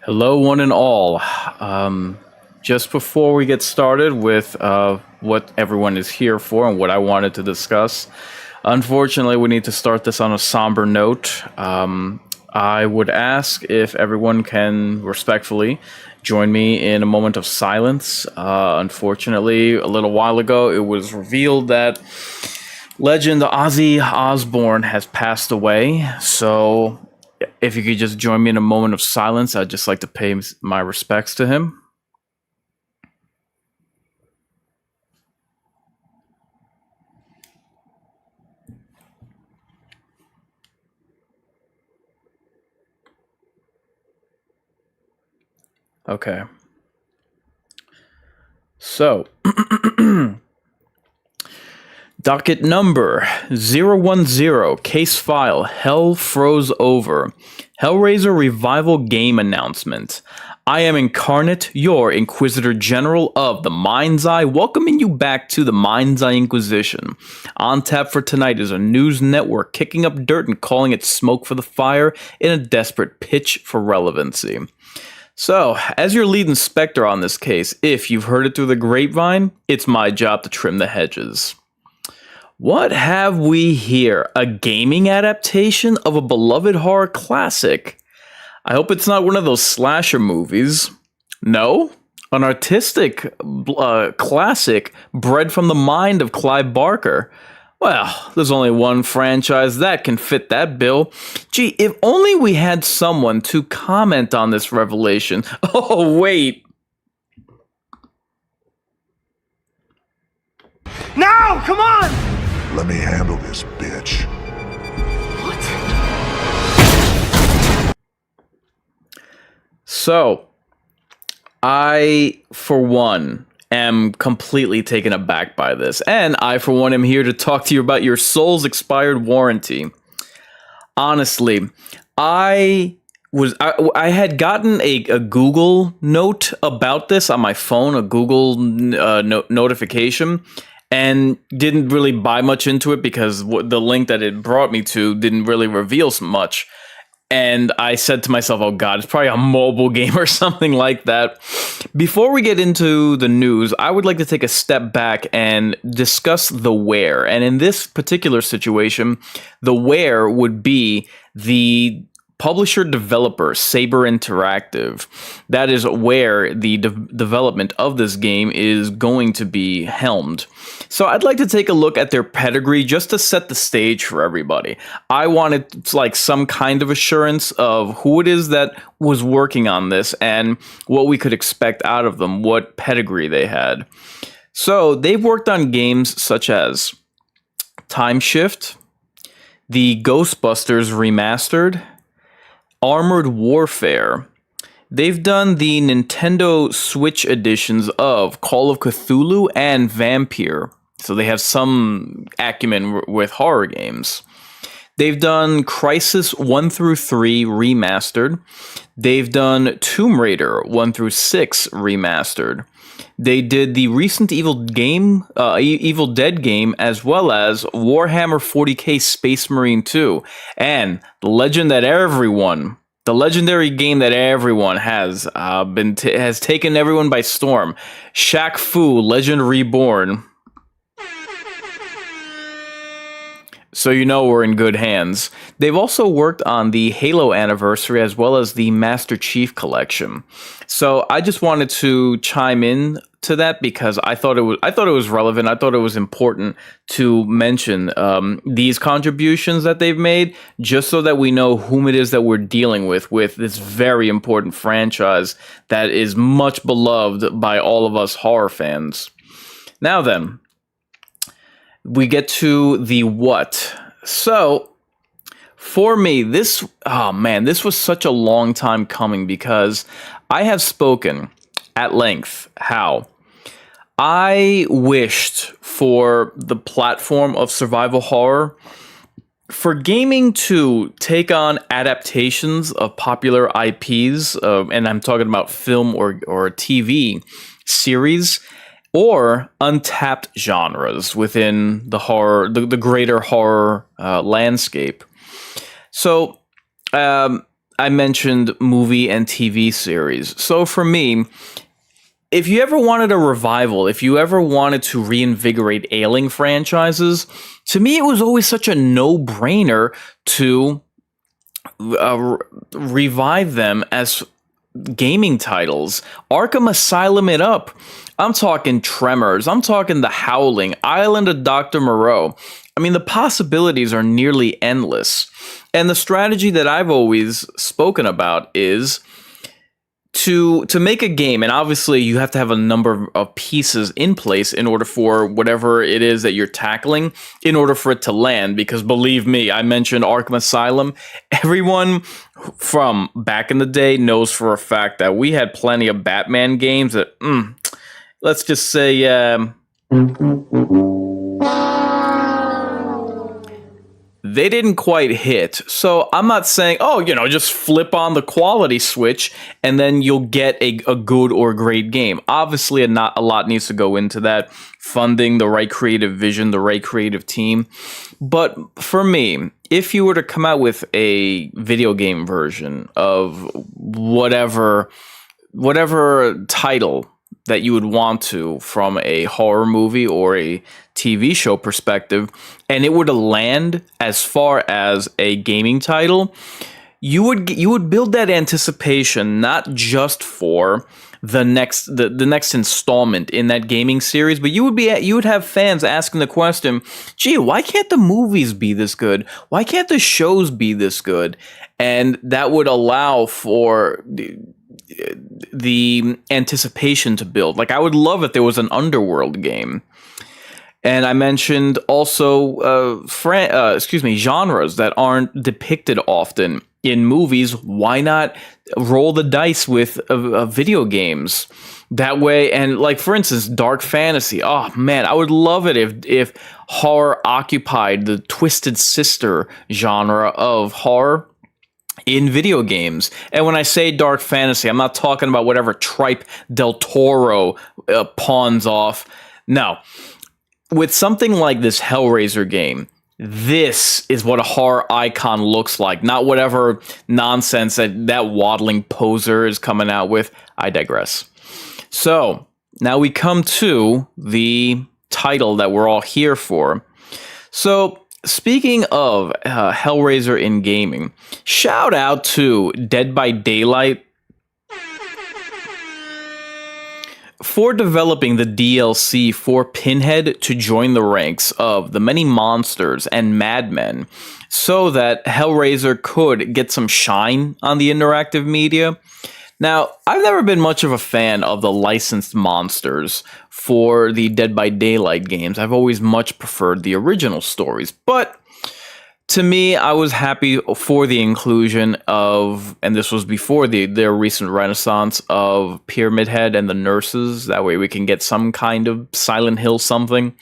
Hello, one and all. Just before we get started with what everyone is here for and what I wanted to discuss, unfortunately, we need to start this on a somber note. I would ask if everyone can respectfully join me in a moment of silence. Unfortunately, a little while ago, it was revealed that legend Ozzy Osbourne has passed away, so if you could just join me in a moment of silence, I'd just like to pay my respects to him. Okay. So, docket number 010, case file, Hell Froze Over. Hellraiser Revival Game Announcement. I am Incarnate, your Inquisitor General of the Mind's Eye, welcoming you back to the Mind's Eye Inquisition. On tap for tonight is a news network kicking up dirt and calling it smoke for the fire in a desperate pitch for relevancy. So, as your lead inspector on this case, if you've heard it through the grapevine, it's my job to trim the hedges. What have we here? A gaming adaptation of a beloved horror classic? I hope it's not one of those slasher movies. No? An artistic classic bred from the mind of Clive Barker. Well, there's only one franchise that can fit that bill. Gee, if only we had someone to comment on this revelation. Oh, wait. Now, come on! Let me handle this, bitch. So, I, for one, am completely taken aback by this. And I, for one, am here to talk to you about your soul's expired warranty. Honestly, I had gotten a Google note about this on my phone, a Google notification, and didn't really buy much into it because the link that it brought me to didn't really reveal much. And I said to myself, oh God, it's probably a mobile game or something like that. Before we get into the news, I would like to take a step back and discuss the where. And in this particular situation, the where would be the publisher developer, Saber Interactive. That is where the development of this game is going to be helmed. So I'd like to take a look at their pedigree just to set the stage for everybody. I wanted like some kind of assurance of who it is that was working on this and what we could expect out of them, what pedigree they had. So they've worked on games such as Time Shift, the Ghostbusters Remastered, Armored Warfare. They've done the Nintendo Switch editions of Call of Cthulhu and Vampire, so they have some acumen with horror games. They've done Crisis 1 through 3 Remastered. They've done Tomb Raider 1 through 6 Remastered. They did the recent Evil Dead game, as well as Warhammer 40k Space Marine 2, and the legendary game that everyone has has taken everyone by storm, Shaq Fu Legend Reborn. So you know we're in good hands. They've also worked on the Halo Anniversary as well as the Master Chief Collection. So I just wanted to chime in to that because I thought it was relevant. I thought it was important to mention these contributions that they've made, just so that we know whom it is that we're dealing with this very important franchise that is much beloved by all of us horror fans. Now then, we get to the what. So, for me, this was such a long time coming because I have spoken at length how I wished for the platform of survival horror for gaming to take on adaptations of popular IPs, and I'm talking about film or TV series, or untapped genres within the horror, the greater horror landscape. So, I mentioned movie and TV series. So for me, if you ever wanted a revival, if you ever wanted to reinvigorate ailing franchises, to me it was always such a no-brainer to revive them as gaming titles. Arkham Asylum it up. I'm talking Tremors. I'm talking The Howling, Island of Dr. Moreau. I mean, the possibilities are nearly endless. And the strategy that I've always spoken about is to make a game, and obviously you have to have a number of pieces in place in order for whatever it is that you're tackling, in order for it to land, because believe me, I mentioned Arkham Asylum. Everyone from back in the day knows for a fact that we had plenty of Batman games that, let's just say, they didn't quite hit. So I'm not saying, just flip on the quality switch and then you'll get a good or great game. Obviously, a lot needs to go into that. Funding, the right creative vision, the right creative team. But for me, if you were to come out with a video game version of whatever title that you would want to from a horror movie or a TV show perspective, and it were to land as far as a gaming title, you would build that anticipation not just for the next installment in that gaming series, but you would have fans asking the question, gee, why can't the movies be this good? Why can't the shows be this good? And that would allow for the anticipation to build. Like, I would love if there was an Underworld game. And I mentioned also genres that aren't depicted often in movies. Why not roll the dice with video games that way? And like, for instance, dark fantasy. Oh man, I would love it if horror occupied the Twisted Sister genre of horror in video games. And when I say dark fantasy, I'm not talking about whatever tripe Del Toro pawns off. No. With something like this Hellraiser game, this is what a horror icon looks like, not whatever nonsense that waddling poser is coming out with. I digress. So, now we come to the title that we're all here for. So, speaking of Hellraiser in gaming, shout out to Dead by Daylight for developing the DLC for Pinhead to join the ranks of the many monsters and madmen so that Hellraiser could get some shine on the interactive media. Now, I've never been much of a fan of the licensed monsters for the Dead by Daylight games. I've always much preferred the original stories, but to me, I was happy for the inclusion of, and this was before their recent renaissance of Pyramid Head and the nurses. That way we can get some kind of Silent Hill something.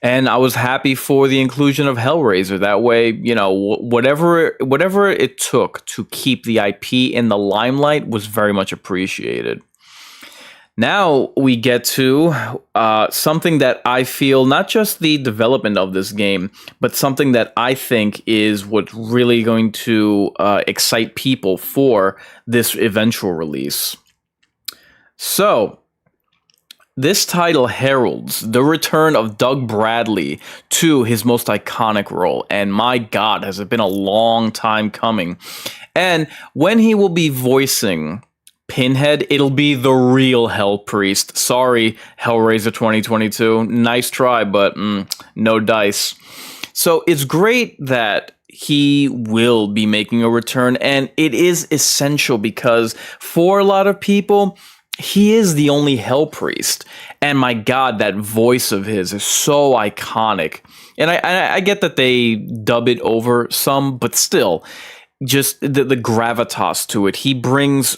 And I was happy for the inclusion of Hellraiser. That way, whatever it took to keep the IP in the limelight was very much appreciated. Now we get to something that I feel, not just the development of this game, but something that I think is what's really going to excite people for this eventual release. So, this title heralds the return of Doug Bradley to his most iconic role, and my God, has it been a long time coming. And when he will be voicing Pinhead, it'll be the real Hell Priest. Sorry, Hellraiser 2022. Nice try, but no dice. So it's great that he will be making a return, and it is essential because for a lot of people, he is the only Hell Priest. And my God, that voice of his is so iconic. And I get that they dub it over some, but still, just the gravitas to it. He brings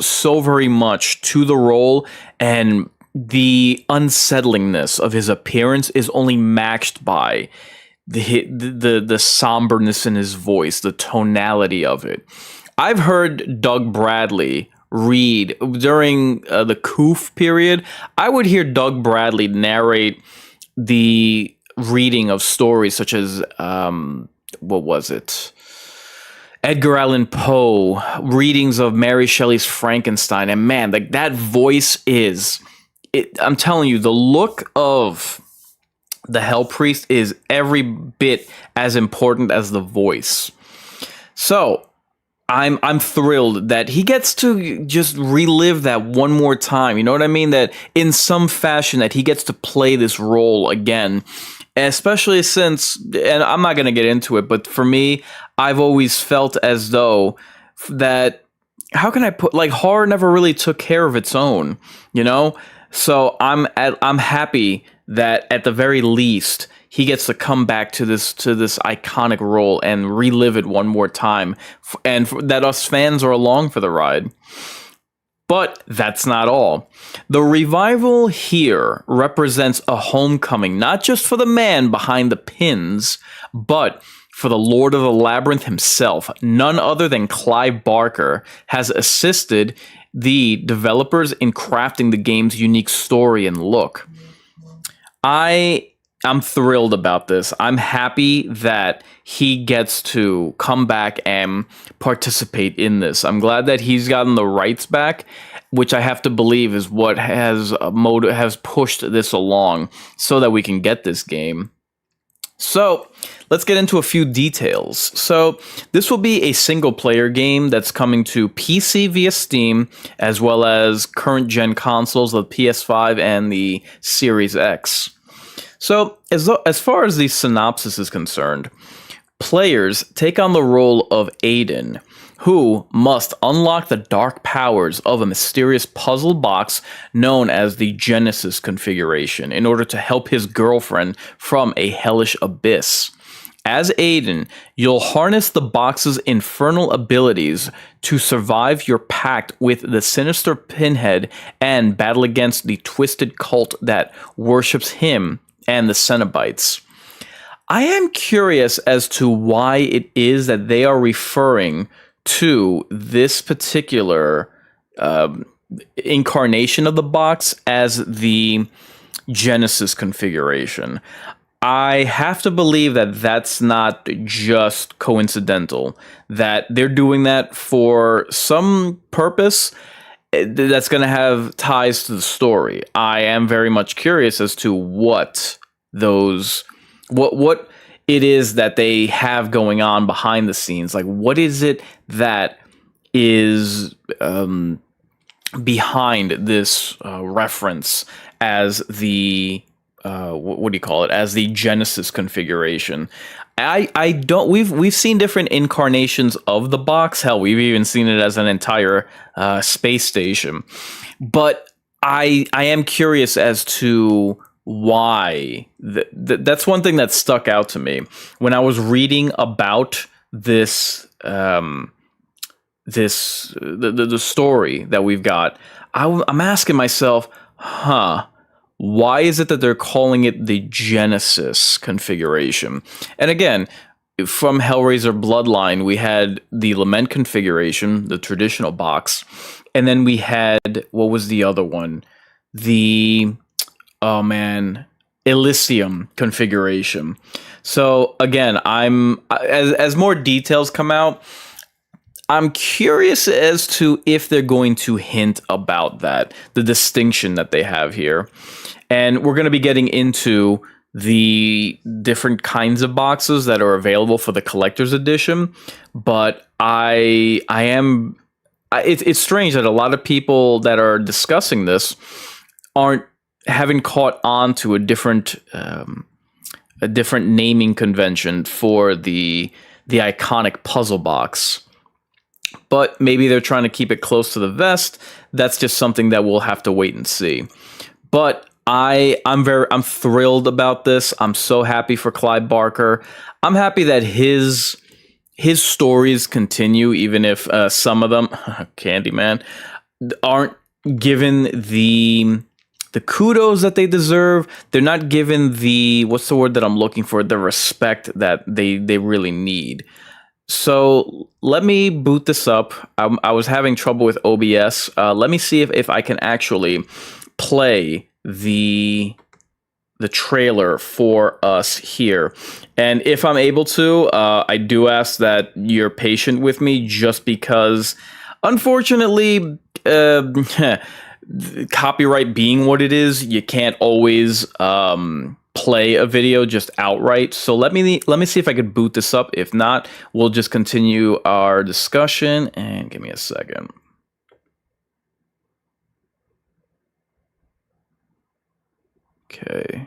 so very much to the role, and the unsettlingness of his appearance is only matched by the somberness in his voice, the tonality of it. I've heard Doug Bradley read during the Coof period. I would hear Doug Bradley narrate the reading of stories such as what was it? Edgar Allan Poe, readings of Mary Shelley's Frankenstein, and man, like that voice is I'm telling you, the look of the Hell Priest is every bit as important as the voice. So I'm thrilled that he gets to just relive that one more time. You know what I mean? That in some fashion that he gets to play this role again. Especially since, and I'm not going to get into it, but for me, I've always felt as though that, how can I put, like, horror never really took care of its own, you know? So I'm happy that at the very least he gets to come back to this iconic role and relive it one more time, and that us fans are along for the ride. But that's not all. The revival here represents a homecoming, not just for the man behind the pins, but for the Lord of the Labyrinth himself. None other than Clive Barker has assisted the developers in crafting the game's unique story and look. I'm thrilled about this. I'm happy that he gets to come back and participate in this. I'm glad that he's gotten the rights back, which I have to believe is what has pushed this along so that we can get this game. So let's get into a few details. So this will be a single player game that's coming to PC via Steam, as well as current gen consoles, the PS5 and the Series X. So as far as the synopsis is concerned, players take on the role of Aiden, who must unlock the dark powers of a mysterious puzzle box known as the Genesis configuration in order to help his girlfriend from a hellish abyss. As Aiden, you'll harness the box's infernal abilities to survive your pact with the sinister Pinhead and battle against the twisted cult that worships him and the Cenobites. I am curious as to why it is that they are referring to this particular incarnation of the box as the Genesis configuration. I have to believe that that's not just coincidental, that they're doing that for some purpose that's going to have ties to the story. I am very much curious as to what it is that they have going on behind the scenes. Like, what is it that is behind this reference as the what do you call it? As the Genesis configuration. I don't. We've seen different incarnations of the box. Hell, we've even seen it as an entire space station. But I am curious as to why. That's one thing that stuck out to me when I was reading about this. The story that we've got. I'm asking myself, why is it that they're calling it the Genesis configuration? And again, from Hellraiser Bloodline, we had the Lament configuration, the traditional box, and then we had, what was the other one? The, Elysium configuration. So again, as more details come out, I'm curious as to if they're going to hint about that, the distinction that they have here. And we're going to be getting into the different kinds of boxes that are available for the collector's edition. But it's strange that a lot of people that are discussing this haven't caught on to a different naming convention for the iconic puzzle box. But maybe they're trying to keep it close to the vest. That's just something that we'll have to wait and see. But I'm thrilled about this. I'm so happy for Clive Barker. I'm happy that his stories continue, even if some of them, Candyman, aren't given the kudos that they deserve. They're not given the, what's the word that I'm looking for, the respect that they really need. So let me boot this up. I was having trouble with OBS. Let me see if I can actually play the the trailer for us here. And if I'm able to, I do ask that you're patient with me, just because, unfortunately, copyright being what it is, you can't always play a video just outright. So let me see if I could boot this up. If not, we'll just continue our discussion. And give me a second. Okay.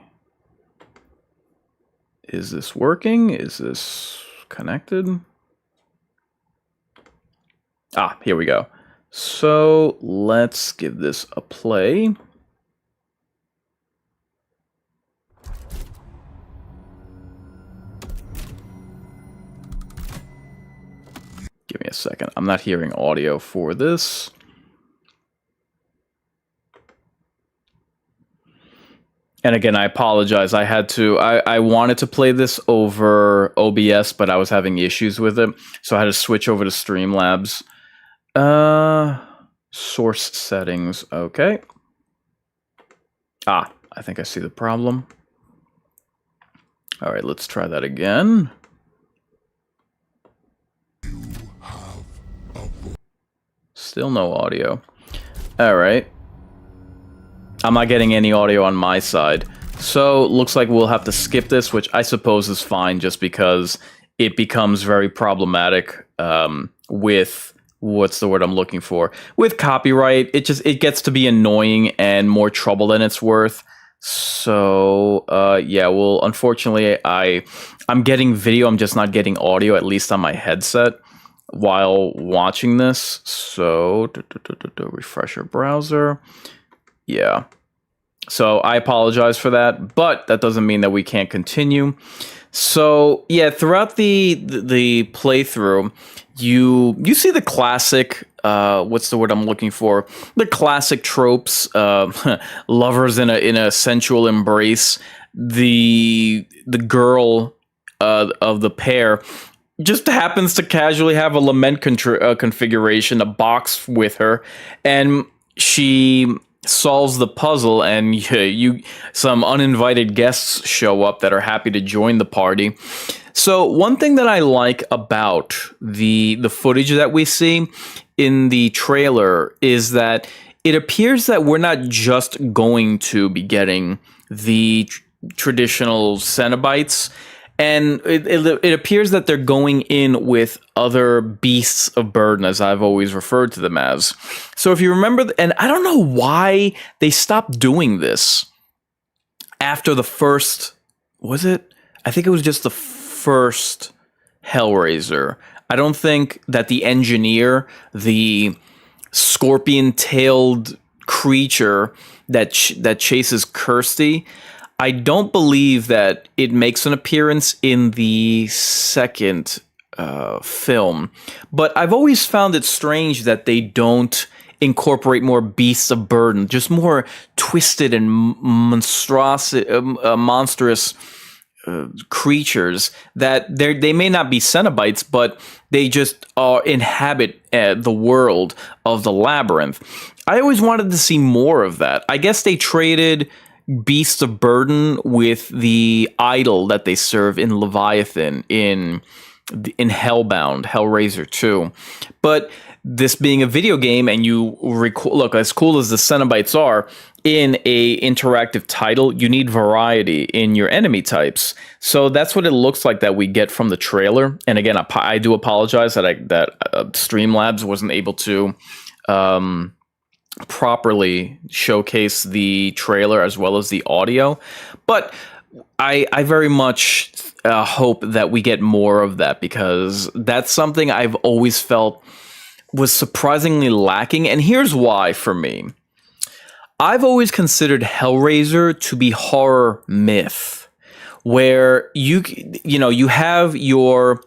Is this working? Is this connected? Ah, here we go. So let's give this a play. Give me a second. I'm not hearing audio for this. And again, I apologize. I wanted to play this over OBS, but I was having issues with it. So I had to switch over to Streamlabs. Source settings. Okay. Ah, I think I see the problem. All right, let's try that again. Still no audio. All right. I'm not getting any audio on my side. So, looks like we'll have to skip this, which I suppose is fine, just because it becomes very problematic with, what's the word I'm looking for? With copyright. It gets to be annoying and more trouble than it's worth. So, yeah, well, unfortunately, I'm getting video, I'm just not getting audio, at least on my headset, while watching this. So, refresh your browser. Yeah. So I apologize for that, but that doesn't mean that we can't continue. So yeah, throughout the playthrough, you see the classic, what's the word I'm looking for? The classic tropes, lovers in a sensual embrace. The girl of the pair just happens to casually have a lament configuration, a box with her, and she solves the puzzle, and some uninvited guests show up that are happy to join the party. So one thing that I like about the footage that we see in the trailer is that it appears that we're not just going to be getting the traditional Cenobites, and it appears that they're going in with other beasts of burden, as I've always referred to them as. So if you remember, and I don't know why they stopped doing this after the first, was it? I think it was just the first Hellraiser. I don't think that the engineer, the scorpion-tailed creature that chases Kirsty, I don't believe that it makes an appearance in the second film, but I've always found it strange that they don't incorporate more beasts of burden, just more twisted and monstrous creatures that they may not be Cenobites, but they just inhabit the world of the Labyrinth. I always wanted to see more of that. I guess they traded beasts of burden with the idol that they serve in Leviathan in Hellbound, Hellraiser 2. But this being a video game, and you look, as cool as the Cenobites are, in a interactive title, you need variety in your enemy types. So that's what it looks like that we get from the trailer. And again, I do apologize that Streamlabs wasn't able to properly showcase the trailer as well as the audio, but I very much hope that we get more of that, because that's something I've always felt was surprisingly lacking. And here's why for me. I've always considered Hellraiser to be horror myth, where you have your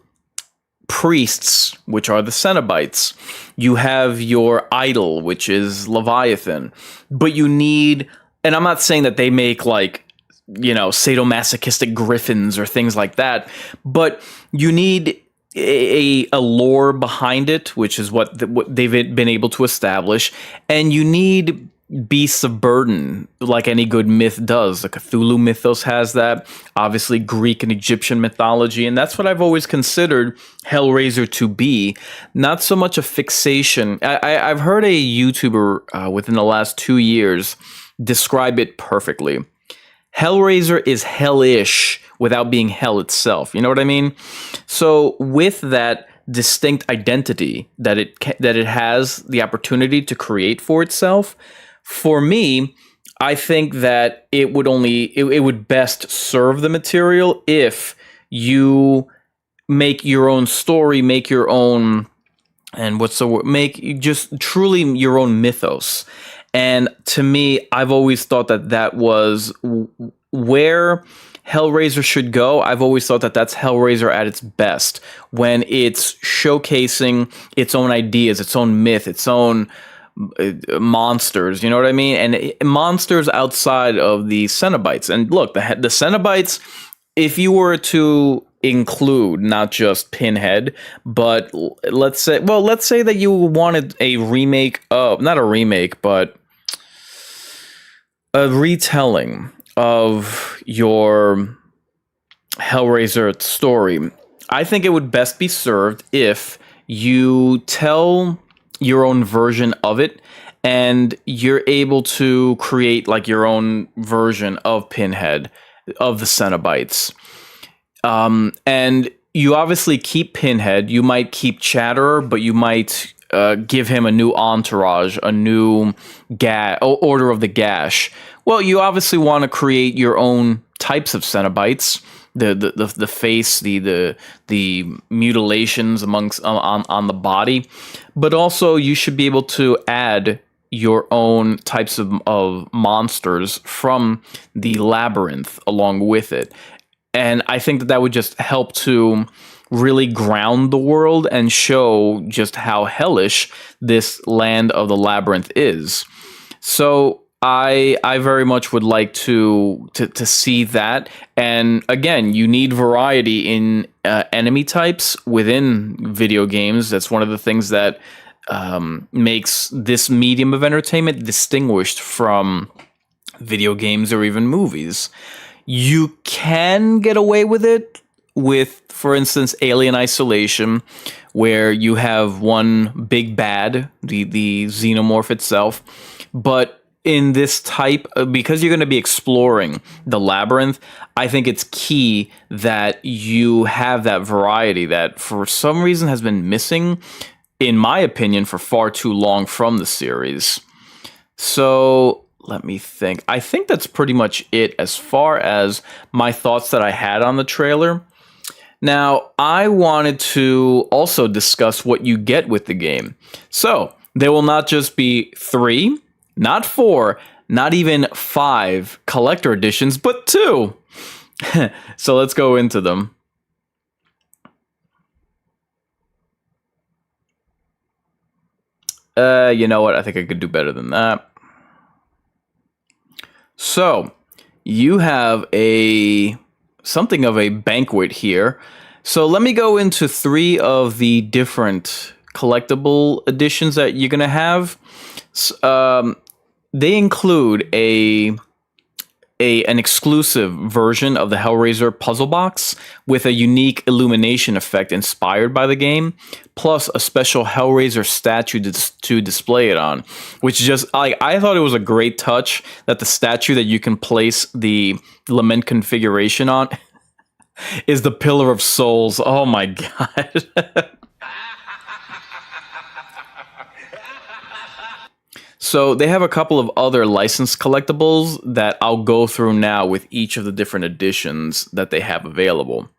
priests, which are the Cenobites. You have your idol, which is Leviathan. But you need, and I'm not saying that they make like, sadomasochistic griffins or things like that, but you need a lore behind it, which is what they've been able to establish, and you need beasts of burden, like any good myth does. The Cthulhu mythos has that, obviously Greek and Egyptian mythology, and that's what I've always considered Hellraiser to be. Not so much a fixation. I've heard a YouTuber within the last 2 years describe it perfectly. Hellraiser is hellish without being hell itself. You know what I mean? So with that distinct identity that it has the opportunity to create for itself, for me, I think that it would best serve the material if you make your own story, make your own, and what's the word? Make just truly your own mythos. And to me, I've always thought that was where Hellraiser should go. I've always thought that that's Hellraiser at its best, when it's showcasing its own ideas, its own myth, its own monsters, you know what I mean? And monsters outside of the Cenobites. And look, the Cenobites, if you were to include not just Pinhead, but let's say that you wanted a remake of, not a remake, but a retelling of your Hellraiser story, I think it would best be served if you tell your own version of it, and you're able to create like your own version of Pinhead, of the Cenobites. And you obviously keep Pinhead, you might keep Chatterer, but you might give him a new entourage, a new Order of the Gash. Well, you obviously want to create your own types of Cenobites, the face, the mutilations amongst on the body, but also you should be able to add your own types of monsters from the Labyrinth along with it. And I think that would just help to really ground the world and show just how hellish this land of the Labyrinth is. So I very much would like to see that. And again, you need variety in enemy types within video games. That's one of the things that makes this medium of entertainment distinguished from video games or even movies. You can get away with it with, for instance, Alien Isolation, where you have one big bad, the xenomorph itself. But in this type, because you're going to be exploring the Labyrinth, I think it's key that you have that variety that for some reason has been missing, in my opinion, for far too long from the series. So let me think. I think that's pretty much it as far as my thoughts that I had on the trailer. Now, I wanted to also discuss what you get with the game. So there will not just be 3, not 4, not even 5 collector editions, but 2. So let's go into them. You know what? I think I could do better than that. So you have something of a banquet here. So let me go into 3 of the different collectible editions that you're going to have. They include an exclusive version of the Hellraiser puzzle box with a unique illumination effect inspired by the game, plus a special Hellraiser statue to display it on, which just, I thought it was a great touch that the statue that you can place the lament configuration on is the Pillar of Souls. Oh my god. So they have a couple of other licensed collectibles that I'll go through now with each of the different editions that they have available.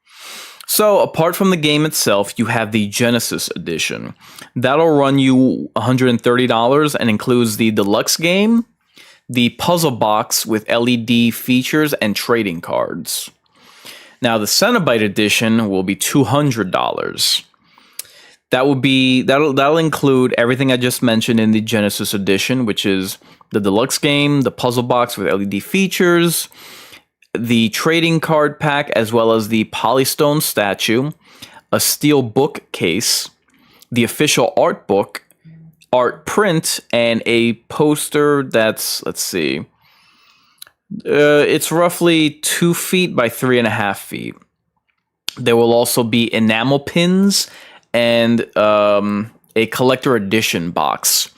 So apart from the game itself, you have the Genesis edition. That'll run you $130 and includes the deluxe game, the puzzle box with LED features and trading cards. Now the Cenobite edition will be $200. That'll include everything I just mentioned in the Genesis edition, which is the deluxe game, the puzzle box with LED features, the trading card pack, as well as the Polystone statue, a steel book case, the official art book, art print and a poster that's, let's see, it's roughly 2 feet by 3.5 feet. There will also be enamel pins and a collector edition box.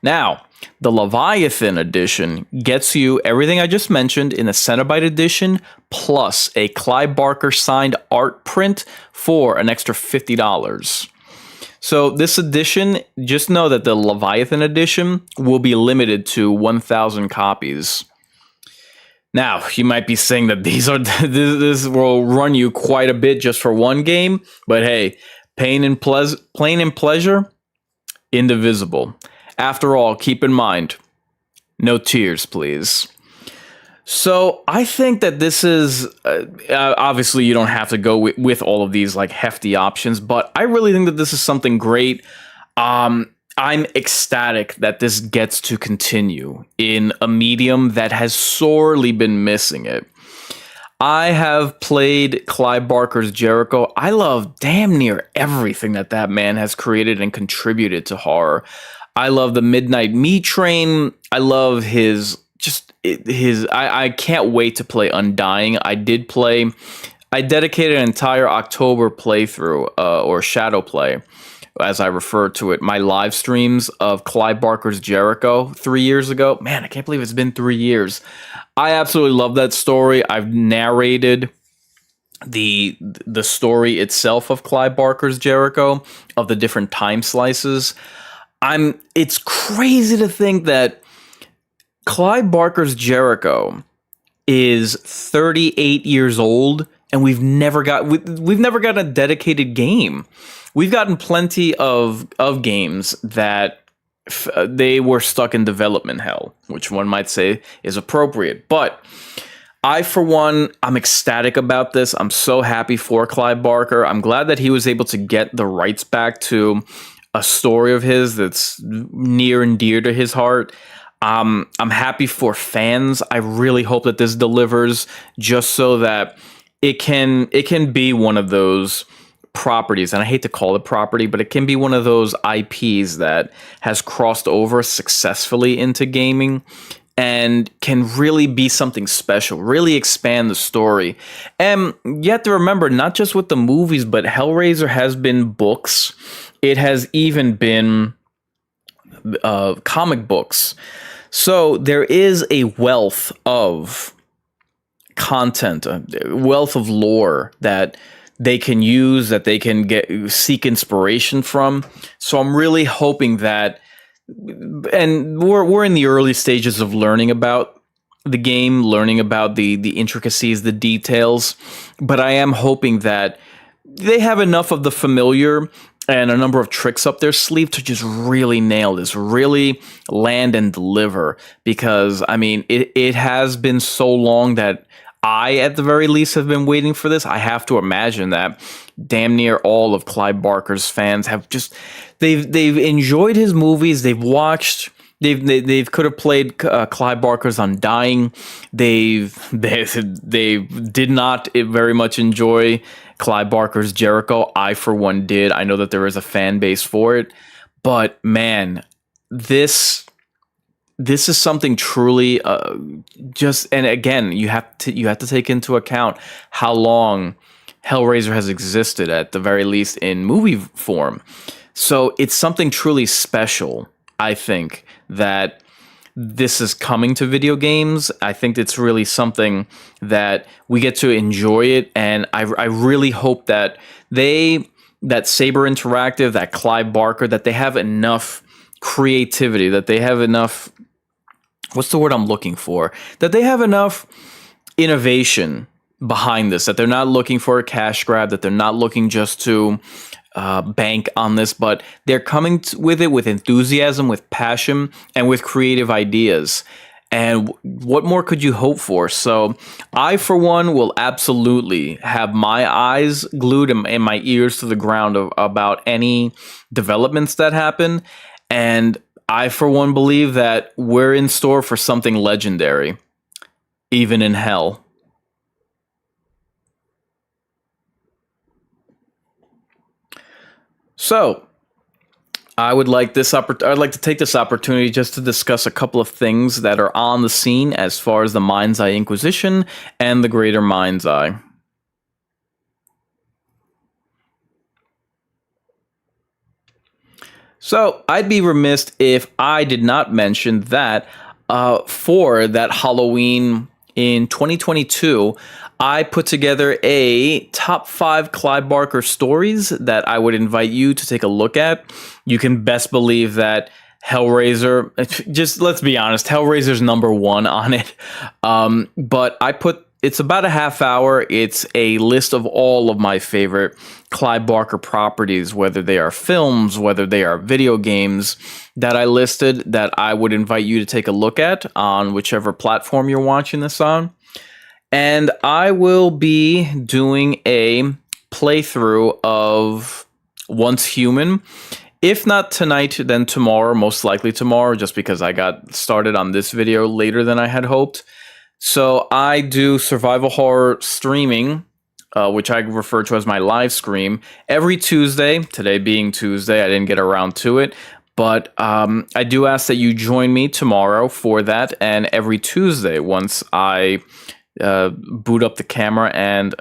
Now, the Leviathan edition gets you everything I just mentioned in the Cenobite edition, plus a Clive Barker signed art print for an extra $50. So this edition, just know that the Leviathan edition will be limited to 1,000 copies. Now, you might be saying that this will run you quite a bit just for one game, but hey, pain and pleasure, indivisible. After all, keep in mind, no tears, please. So I think that this is, obviously you don't have to go with all of these like hefty options, but I really think that this is something great. I'm ecstatic that this gets to continue in a medium that has sorely been missing it. I have played Clive Barker's Jericho. I love damn near everything that man has created and contributed to horror. I love the Midnight Meat Train. I love I can't wait to play Undying. I dedicated an entire October playthrough, or shadow play, as I refer to it, my live streams of Clive Barker's Jericho 3 years ago. Man, I can't believe it's been 3 years. I absolutely love that story. I've narrated the story itself of Clive Barker's Jericho, of the different time slices. It's crazy to think that Clive Barker's Jericho is 38 years old, and we've never got a dedicated game. We've gotten plenty of games that they were stuck in development hell, which one might say is appropriate. But I, for one, I'm ecstatic about this. I'm so happy for Clive Barker. I'm glad that he was able to get the rights back to a story of his that's near and dear to his heart. I'm happy for fans. I really hope that this delivers, just so that it can be one of those properties, and I hate to call it property, but it can be one of those IPs that has crossed over successfully into gaming and can really be something special, really expand the story. And you have to remember, not just with the movies, but Hellraiser has been books. It has even been comic books. So there is a wealth of content, a wealth of lore that they can use, that they can seek inspiration from. So I'm really hoping that, and we're in the early stages of learning about the game, learning about the intricacies, the details, but I am hoping that they have enough of the familiar and a number of tricks up their sleeve to just really nail this, really land and deliver. Because, I mean, it has been so long that I, at the very least, have been waiting for this. I have to imagine that damn near all of Clive Barker's fans have just, they've enjoyed his movies. They've watched, they could have played Clive Barker's Undying. They did not very much enjoy Clive Barker's Jericho. I, for one, did. I know that there is a fan base for it, but man, this is something truly just, and again, you have to take into account how long Hellraiser has existed, at the very least in movie form. So it's something truly special, I think, that this is coming to video games. I think it's really something that we get to enjoy it, and I really hope that that Saber Interactive, that Clive Barker, that they have enough creativity, that they have enough, what's the word I'm looking for? That they have enough innovation behind this, that they're not looking for a cash grab, that they're not looking just to bank on this, but they're coming with it with enthusiasm, with passion, and with creative ideas. And what more could you hope for? So I, for one, will absolutely have my eyes glued and my ears to the ground about any developments that happen. And I, for one, believe that we're in store for something legendary, even in hell. So, I'd like to take this opportunity just to discuss a couple of things that are on the scene as far as the Mind's Eye Inquisition and the Greater Mind's Eye. So, I'd be remiss if I did not mention that for that Halloween in 2022, I put together a top 5 Clive Barker stories that I would invite you to take a look at. You can best believe that Hellraiser, just let's be honest, Hellraiser's #1 on it. But it's about a half hour. It's a list of all of my favorite Clive Barker properties, whether they are films, whether they are video games that I listed that I would invite you to take a look at on whichever platform you're watching this on. And I will be doing a playthrough of Once Human. If not tonight, then tomorrow, most likely tomorrow, just because I got started on this video later than I had hoped. So I do survival horror streaming, which I refer to as my live stream, every Tuesday. Today being Tuesday, I didn't get around to it. But I do ask that you join me tomorrow for that, and every Tuesday once I boot up the camera and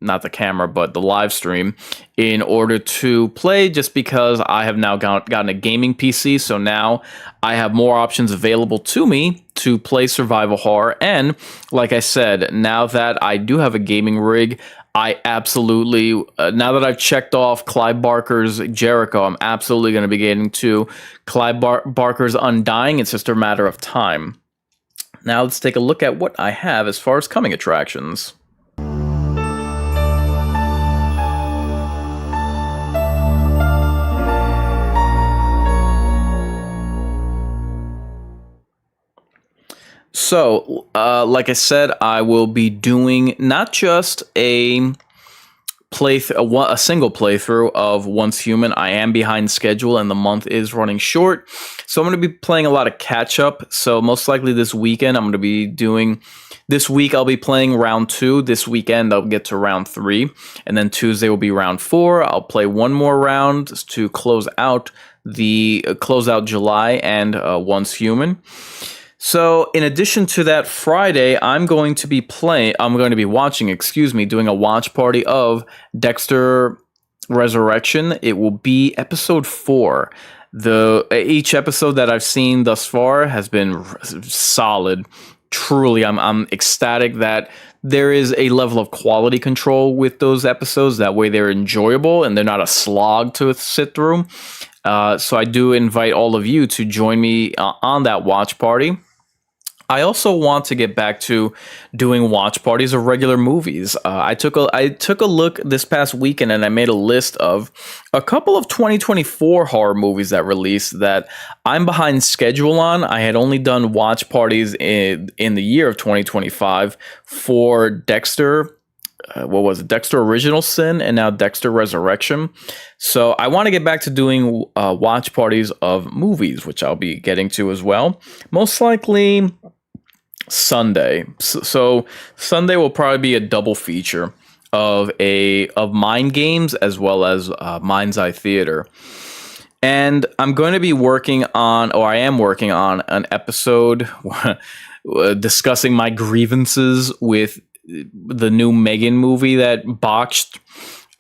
not the camera, but the live stream in order to play, just because I have now gotten a gaming PC. So now I have more options available to me to play survival horror. And like I said, now that I do have a gaming rig, I absolutely, now that I've checked off Clive Barker's Jericho, I'm absolutely going to be getting to Clive Barker's Undying. It's just a matter of time. Now let's take a look at what I have as far as coming attractions. So, like I said, I will be doing not just a single playthrough of Once Human. I am behind schedule and the month is running short. So I'm going to be playing a lot of catch up. So most likely this weekend this week I'll be playing round 2. This weekend I'll get to round 3. And then Tuesday will be round 4. I'll play one more round to close out July and Once Human. So, in addition to that, Friday, I'm going to be doing a watch party of Dexter Resurrection. It will be episode 4. Each episode that I've seen thus far has been solid. Truly, I'm ecstatic that there is a level of quality control with those episodes. That way they're enjoyable and they're not a slog to sit through. So I do invite all of you to join me on that watch party. I also want to get back to doing watch parties of regular movies. I took a look this past weekend and I made a list of a couple of 2024 horror movies that released that I'm behind schedule on. I had only done watch parties in the year of 2025 for Dexter. Dexter Original Sin and now Dexter Resurrection. So I want to get back to doing watch parties of movies, which I'll be getting to as well. Most likely Sunday. So Sunday will probably be a double feature of Mind Games as well as Mind's Eye Theater. And I am working on an episode discussing my grievances with the new Megan movie that botched.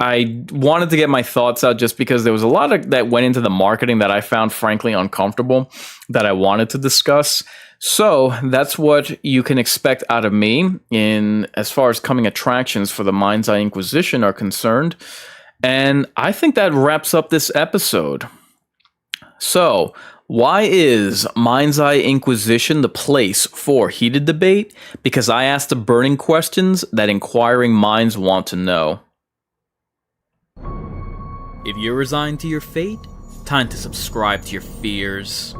I wanted to get my thoughts out just because there was a lot of that went into the marketing that I found frankly uncomfortable that I wanted to discuss. So that's what you can expect out of me in as far as coming attractions for the Mind's Eye Inquisition are concerned. And I think that wraps up this episode. So, why is Mind's Eye Inquisition the place for heated debate? Because I ask the burning questions that inquiring minds want to know. If you're resigned to your fate, time to subscribe to your fears.